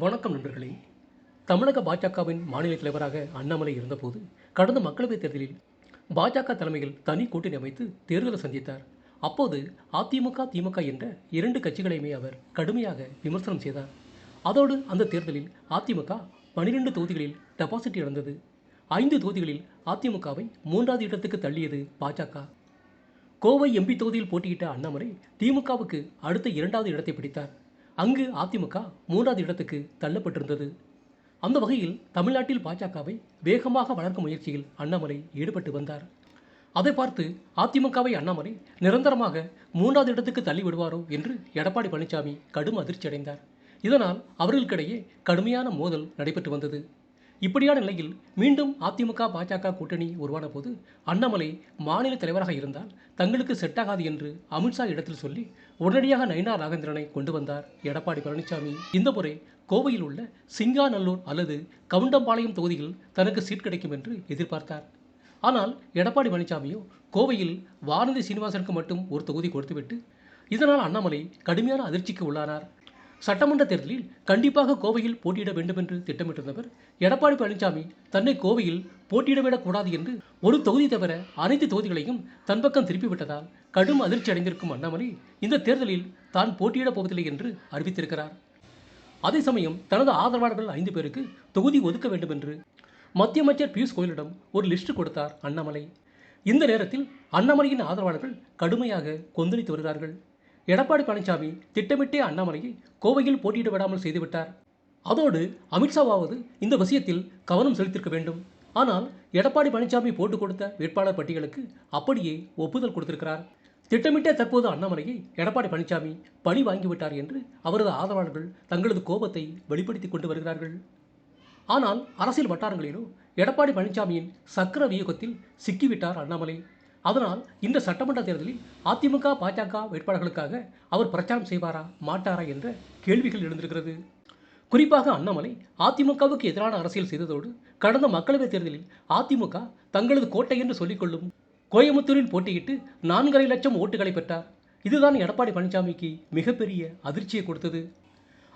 வணக்கம் நண்பர்களே. தமிழக பாஜகவின் மாநில தலைவராக அண்ணாமலை இருந்தபோது, கடந்த மக்களவைத் தேர்தலில் பாஜக தலைமையில் தனி கூட்டணி அமைத்து தேர்தலை சந்தித்தார். அப்போது அதிமுக, திமுக என்ற இரண்டு கட்சிகளையுமே அவர் கடுமையாக விமர்சனம் செய்தார். அதோடு அந்த தேர்தலில் அதிமுக 12 தொகுதிகளில் டெபாசிட் இழந்தது. 5 தொகுதிகளில் அதிமுகவை 3வது இடத்துக்கு தள்ளியது பாஜக. கோவை எம்பி தொகுதியில் போட்டியிட்ட அண்ணாமலை திமுகவுக்கு அடுத்த 2வது இடத்தை பிடித்தார். அங்கு அதிமுக 3வது இடத்துக்கு தள்ளப்பட்டிருந்தது. அந்த வகையில் தமிழ்நாட்டில் பாஜகவை வேகமாக வளர்க்கும் முயற்சியில் அண்ணாமலை ஈடுபட்டு வந்தார். அதை பார்த்து அதிமுகவை அண்ணாமலை நிரந்தரமாக 3வது இடத்துக்கு தள்ளி விடுவாரோ என்று எடப்பாடி பழனிசாமி கடும் அதிர்ச்சி அடைந்தார். இதனால் அவர்களுக்கிடையே கடுமையான மோதல் நடைபெற்று வந்தது. இப்படியான நிலையில் மீண்டும் அதிமுக பாஜக கூட்டணி உருவான போது அண்ணாமலை மாநில தலைவராக இருந்தால் தங்களுக்கு செட்டாகாது என்று அமித்ஷா இடத்தில் சொல்லி உடனடியாக நயினா நாகேந்திரனை கொண்டு வந்தார் எடப்பாடி பழனிசாமி. இந்த முறை கோவையில் உள்ள சிங்காநல்லூர் அல்லது கவுண்டம்பாளையம் தொகுதியில் தனக்கு சீட் கிடைக்கும் என்று எதிர்பார்த்தார். ஆனால் எடப்பாடி பழனிசாமியோ கோவையில் வானதி சீனிவாசனுக்கு மட்டும் ஒரு தொகுதி கொடுத்துவிட்டு இதனால் அண்ணாமலை கடுமையான அதிர்ச்சிக்கு உள்ளானார். சட்டமன்ற தேர்தலில் கண்டிப்பாக கோவையில் போட்டியிட வேண்டும் என்று திட்டமிட்டிருந்தவர் எடப்பாடி பழனிசாமி தன்னை கோவையில் போட்டியிடவிடக்கூடாது என்று ஒரு தொகுதி தவிர அனைத்து தொகுதிகளையும் தன் பக்கம் திருப்பிவிட்டதால் கடும் அதிர்ச்சி அடைந்திருக்கும் அண்ணாமலை இந்த தேர்தலில் தான் போட்டியிடப் போவதில்லை என்று அறிவித்திருக்கிறார். அதே சமயம் தனது ஆதரவாளர்கள் 5 பேருக்கு தொகுதி ஒதுக்க வேண்டும் என்று மத்திய அமைச்சர் பியூஷ் கோயலிடம் ஒரு லிஸ்ட் கொடுத்தார் அண்ணாமலை. இந்த நேரத்தில் அண்ணாமலையின் ஆதரவாளர்கள் கடுமையாக கொந்தளித்து வருகிறார்கள். எடப்பாடி பழனிசாமி திட்டமிட்டே அண்ணாமலையை கோவையில் போட்டியிட விடாமல் செய்துவிட்டார். அதோடு அமித்ஷாவாவது இந்த விஷயத்தில் கவனம் செலுத்தியிருக்க வேண்டும். ஆனால் எடப்பாடி பழனிசாமி போட்டுக் கொடுத்த வேட்பாளர் பட்டியலுக்கு அப்படியே ஒப்புதல் கொடுத்திருக்கிறார். திட்டமிட்டே தற்போது அண்ணாமலையை எடப்பாடி பழனிசாமி பழி வாங்கிவிட்டார் என்று அவரது ஆதரவாளர்கள் தங்களது கோபத்தை வெளிப்படுத்திக் கொண்டு வருகிறார்கள். ஆனால் அரசியல் வட்டாரங்களிலோ எடப்பாடி பழனிசாமியின் சக்கர வியூகத்தில் சிக்கிவிட்டார் அண்ணாமலை. அதனால் இந்த சட்டமன்ற தேர்தலில் அதிமுக பாஜக வேட்பாளர்களுக்காக அவர் பிரச்சாரம் செய்வாரா மாட்டாரா என்ற கேள்விகள் எழுந்திருக்கிறது. குறிப்பாக அண்ணாமலை அதிமுகவுக்கு எதிரான அரசியல் செய்ததோடு கடந்த மக்களவைத் தேர்தலில் அதிமுக தங்களது கோட்டை என்று சொல்லிக்கொள்ளும் கோயமுத்தூரில் போட்டியிட்டு 4.5 லட்சம் ஓட்டுகளை பெற்றார். இதுதான் எடப்பாடி பழனிசாமிக்கு மிகப்பெரிய அதிர்ச்சியை கொடுத்தது.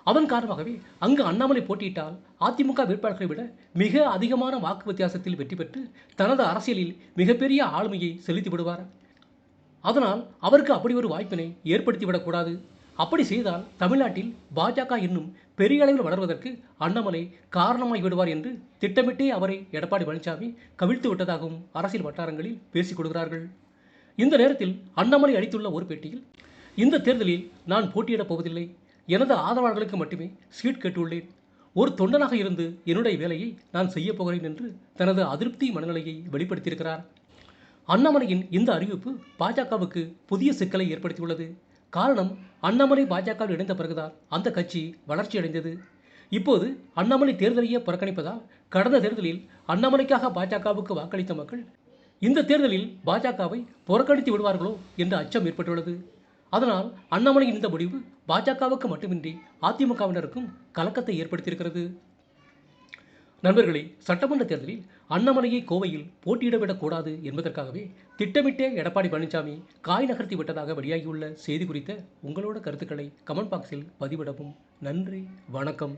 அதன் காரணமாகவே அங்கு அண்ணாமலை போட்டியிட்டால் அதிமுக வேட்பாளர்களை விட மிக அதிகமான வாக்கு வித்தியாசத்தில் வெற்றி பெற்று தனது அரசியலில் மிகப்பெரிய ஆளுமையை செலுத்தி விடுவார். அதனால் அவருக்கு அப்படி ஒரு வாய்ப்பினை ஏற்படுத்திவிடக்கூடாது. அப்படி செய்தால் தமிழ்நாட்டில் பாஜக இன்னும் பெரிய அளவில் வளர்வதற்கு அண்ணாமலை காரணமாகி விடுவார் என்று திட்டமிட்டே அவரை எடப்பாடி பழனிசாமி கவிழ்த்து விட்டதாகவும் அரசியல் வட்டாரங்களில் பேசிக் கொடுக்கிறார்கள். இந்த நேரத்தில் அண்ணாமலை அளித்துள்ள ஒரு பேட்டியில், இந்த தேர்தலில் நான் போட்டியிடப் போவதில்லை. எனது ஆதரவாளர்களுக்கு மட்டுமே சீட் கேட்டுள்ளேன். ஒரு தொண்டனாக இருந்து என்னுடைய வேலையை நான் செய்ய போகிறேன் என்று தனது அதிருப்தி மனநிலையை வெளிப்படுத்தியிருக்கிறார். அண்ணாமலையின் இந்த அறிவிப்பு பாஜகவுக்கு புதிய சிக்கலை ஏற்படுத்தியுள்ளது. காரணம், அண்ணாமலை பாஜகவில் இணைந்த பிறகுதான் அந்த கட்சி வளர்ச்சியடைந்தது. இப்போது அண்ணாமலை தேர்தலையே புறக்கணிப்பதால் கடந்த தேர்தலில் அண்ணாமலைக்காக பாஜகவுக்கு வாக்களித்த மக்கள் இந்த தேர்தலில் பாஜகவை புறக்கணித்து விடுவார்களோ என்ற அச்சம் ஏற்பட்டுள்ளது. அதனால் அண்ணாமலையின் இந்த முடிவு பாஜகவுக்கு மட்டுமின்றி அதிமுகவினருக்கும் கலக்கத்தை ஏற்படுத்தியிருக்கிறது. நண்பர்களே, சட்டமன்ற தேர்தலில் அண்ணாமலையை கோவையில் போட்டியிடவிடக்கூடாது என்பதற்காகவே திட்டமிட்டே எடப்பாடி பழனிசாமி காய் நகர்த்தி விட்டதாக வெளியாகியுள்ள செய்தி குறித்த உங்களோட கருத்துக்களை கமெண்ட் பாக்ஸில் பதிவிடவும். நன்றி, வணக்கம்.